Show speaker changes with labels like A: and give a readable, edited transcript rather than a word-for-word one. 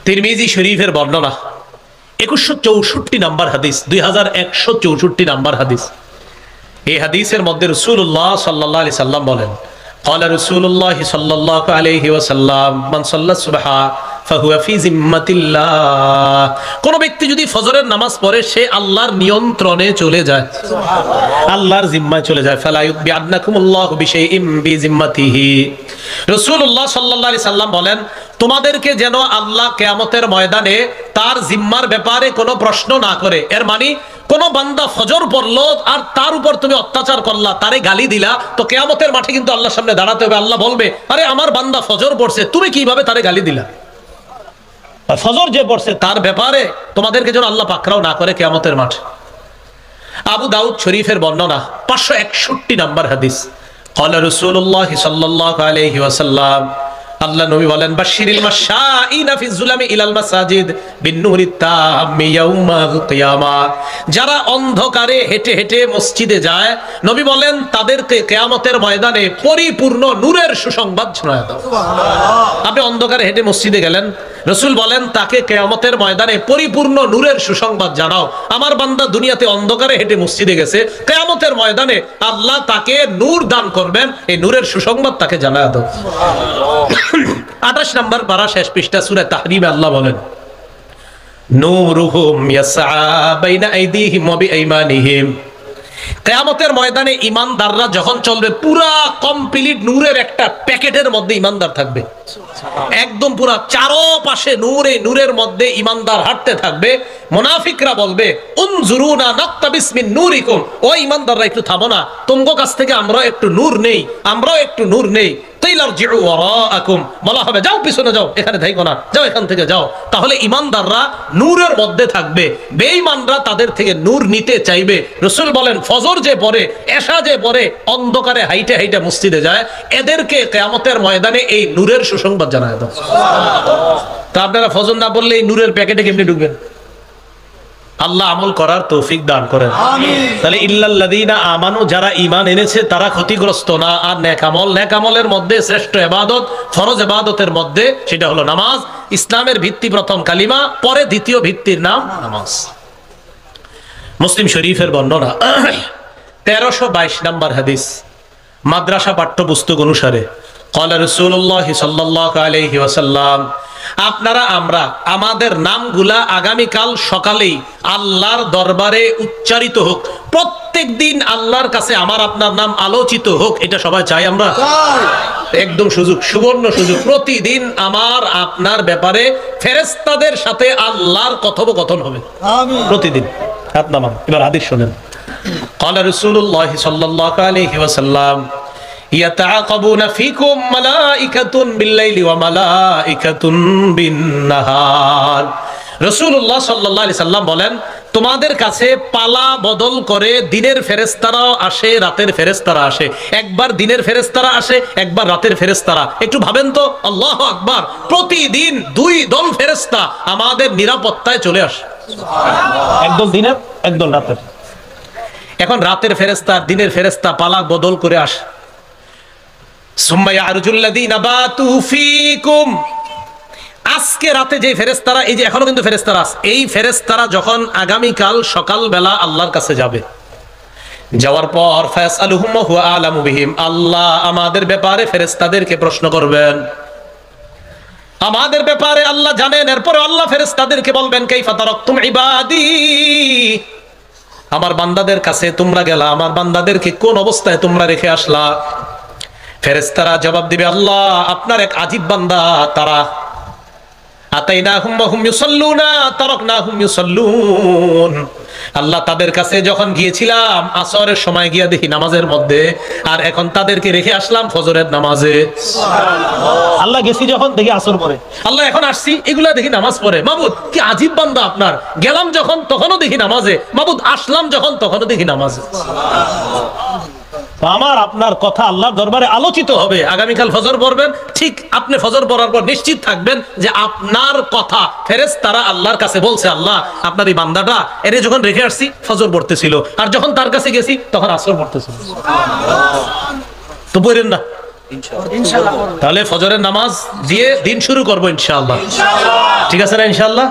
A: তিরমিজি শরীফের বর্ণনা 2164 নাম্বার হাদিস, 2164 নাম্বার হাদিস। এই হাদিসের মধ্যে রাসূলুল্লাহ সাল্লাল্লাহু আলাইহি সাল্লাম বলেন, قال رسول الله صلى الله عليه وسلم من صلى الصبح فهو في ذمة الله। কোন ব্যক্তি যদি ফজরের নামাজ পড়ে সে আল্লাহর নিয়ন্ত্রণে চলে যায়, আল্লাহর জিম্মায় চলে যায়। ফালা ইউবিআন্নাকুমুল্লাহু বিশাইইন বিজিম্মাতিহি। রাসূলুল্লাহ সাল্লাল্লাহু আলাইহি সাল্লাম বলেন, তোমাদেরকে যেন আল্লাহ কিয়ামতের ময়দানে তার জিম্মার ব্যাপারে কোনো প্রশ্ন না করে। এর মানে কোন বান্দা ফজর পড়লো আর তার উপর তুমি অত্যাচার করলা, তারে গালি দিলা, তো কিয়ামতের মাঠে কিন্তু আল্লাহর সামনে দাঁড়াতে হবে। আল্লাহ বলবে, আরে আমার বান্দা ফজর পড়ছে, তুমি কিভাবে তারে গালি দিলা? ফজর যে পড়ছে তার ব্যাপারে তোমাদেরকে যেন আল্লাহ পাকড়াও না করে কিয়ামতের মাঠে। আবু দাউদ শরীফের বর্ণনা 561 নাম্বার হাদিস। قال رسول الله صلى الله عليه وسلم, আল্লাহ নবী বলেন, বাশশিরিল মাশাইনা ফি যুলামি ইলাল মাসাজিদ বিন-নূরিত তাম্মি ইয়াউমাল কিয়ামা। যারা অন্ধকারে হেঁটে হেঁটে মসজিদে যায়, নবী বলেন তাদেরকে কিয়ামতের ময়দানে পরিপূর্ণ নূরের সুসংবাদ শোনায় দাও। আপনি অন্ধকারে হেঁটে মসজিদে গেলেন, রাসূল বলেন তাকে কিয়ামতের ময়দানে পরিপূর্ণ নূরের সুসংবাদ জানাও। আমার বান্দা দুনিয়াতে অন্ধকারে হেঁটে মসজিদে গেছে, কিয়ামতের ময়দানে আল্লাহ তাকে নূর দান করবেন, এই নূরের সুসংবাদ তাকে জানায় দাও। 28 নম্বর পারা, শেষ পৃষ্ঠা, সূরা তাহরিমে আল্লাহ বলেন, নূরুহুম ইয়াসআ বাইনা আইদিহিম ওয়া বিআইমানিহিম। কিয়ামতের ময়দানে ঈমানদাররা যখন চলবে, পুরা কমপ্লিট নূরের একটা প্যাকেটের মধ্যে ঈমানদার থাকবে, একদম পুরা চারপাশে নূর। এই নূরের মধ্যে ঈমানদার হাঁটতে থাকবে। মুনাফিকরা বলবে, উনজুরুনা নাকতাবিস মিন নূরিকুম, ও ঈমানদাররা একটু থামো না, তোমাগো কাছ থেকে আমরা একটু নূর নেই, আমরাও একটু নূর নেই। তাইলারজিউ ওয়ারাআকুম, বলা হবে যাও পিছনে যাও, এখানে থাইকো না, যাও এখান থেকে যাও। তাহলে ঈমানদাররা নূরের মধ্যে থাকবে, বেঈমানরা তাদের থেকে নূর নিতে চাইবে। রাসূল বলেন, ফজর যে পড়ে, এশা যে পড়ে, অন্ধকারে হাইটে হাইটে মসজিদে যায়, এদেরকে কিয়ামতের ময়দানে এই নূরের সুসংবাদ জানায় দাও। তা আপনারা ফজর না পড়লে এই নূরের প্যাকেটে কেমনে ঢুকবেন? আল্লাহ আমল করার তৌফিক দান করেন, আমিন। তাহলে ইল্লাল্লাযীনা আমানু, যারা ঈমান এনেছে তারা ক্ষতিগ্রস্ত না। আর নেক আমল, নেক আমলের মধ্যে শ্রেষ্ঠ ইবাদত, ফরজ ইবাদতের মধ্যে সেটা হলো নামাজ। ইসলামের ভিত্তি প্রথম কালিমা, পরে দ্বিতীয় ভিত্তির নাম নামাজ। মুসলিম শরীফের বর্ণনা 1322 নাম্বার হাদিস, মাদ্রাসা পাঠ্যপুস্তক অনুসারে। قال رسول الله صلى الله عليه وسلم, আপনারা আমরা আমাদের নামগুলা আগামীকাল সকালেই আল্লাহর দরবারে উচ্চারিত হোক। প্রত্যেক দিন আল্লাহর কাছে আমার আপনার নাম আলোচিত হোক, এটা সবাই চাই আমরা? একদম সুযোগ, সুবর্ণ সুযোগ। প্রতিদিন আমার আপনার ব্যাপারে ফেরেশতাদের সাথে আল্লাহর কথোপকথন হবে, প্রতিদিন। হাত নামান, এবার হাদিস শুনেন। قال رسول الله صلى الله عليه وسلم, ইয়াতাআকাবুনা ফীকুম মালাইকাতুন বিল-লাইলি ওয়া মালাইকাতুন বিন-নাহার। রাসূলুল্লাহ সাল্লাল্লাহু আলাইহি সাল্লাম বলেন, তোমাদের কাছে পালা বদল করে দিনের ফেরেশতারাও আসে, রাতের ফেরেশতারা আসে। একবার দিনের ফেরেশতারা আসে, একবার রাতের ফেরেশতারা। একটু ভাবেন তো, আল্লাহু আকবার, প্রতিদিন দুই দল ফেরেশতা আমাদের নিরাপত্তায় চলে আসে, একদল দিনের, একদল রাতের। এখন রাতের ফেরেশতা দিনের ফেরেশতা পালা বদল করে আসে। আজকে রাতে যে ফেরেশতারা, এই যে এখনো কিন্তু ফেরেশতারা আছে, এই ফেরেশতারা যখন আগামীকাল সকালবেলা আল্লাহর কাছে যাবে, যাওয়ার পর ফায়াসআলুহুম ওয়া হুয়া আ'লামু বিহিম, আল্লাহ আমাদের ব্যাপারে ফেরেশতাদেরকে প্রশ্ন করবেন, আমাদের ব্যাপারে আল্লাহ জানেন। এরপর আল্লাহ ফেরেশতাদেরকে বলবেন, কাইফা তারাকতুম ইবাদি, আমার বান্দাদের কাছে তোমরা গেলা, আমার বান্দাদেরকে কোন অবস্থায় তোমরা রেখে আসলা? ফেরেশতারা জবাব দিবে, আল্লাহ আপনার এক আজীব বান্দা, তারা আতাইনাহুম ওয়া হুম ইউসাল্লুনা তারাকনাহুম ইউসাল্লুন, আল্লাহ তাদের কাছে যখন গিয়েছিলাম আসরের সময় গিয়া দেখি নামাজের মধ্যে, আর এখন তাদেরকে রেখে আসলাম ফজরের নামাজে। সুবহানাল্লাহ, আল্লাহ গেছি যখন দেখি আসর পড়ে, আল্লাহ এখন আসছি এগুলা দেখি নামাজ পড়ে। মাবুদ কি আজীব বান্দা আপনার, গেলাম যখন তখনও দেখি নামাজে, মাবুদ আসলাম যখন তখনও দেখি নামাজে। আমার আপনার কথা আল্লাহর দরবারে আলোচিত হবে। আগামীকাল ফজর পড়বেন, ঠিক আপনি ফজর পড়ার পর নিশ্চিত থাকবেন যে আপনার কথা ফেরেশতারা আল্লাহর কাছে বলছে, আল্লাহ আপনার এই বান্দাটা এরে যখন রেখে আসছি ফজর পড়তেছিল, আর যখন তার কাছে গেছি তখন আসর পড়তেছিল। তো পড়েন না ইনশাআল্লাহ। তাহলে ফজরের নামাজ দিয়ে দিন শুরু করবো ইনশাআল্লাহ। ঠিক আছে না ইনশাআল্লাহ?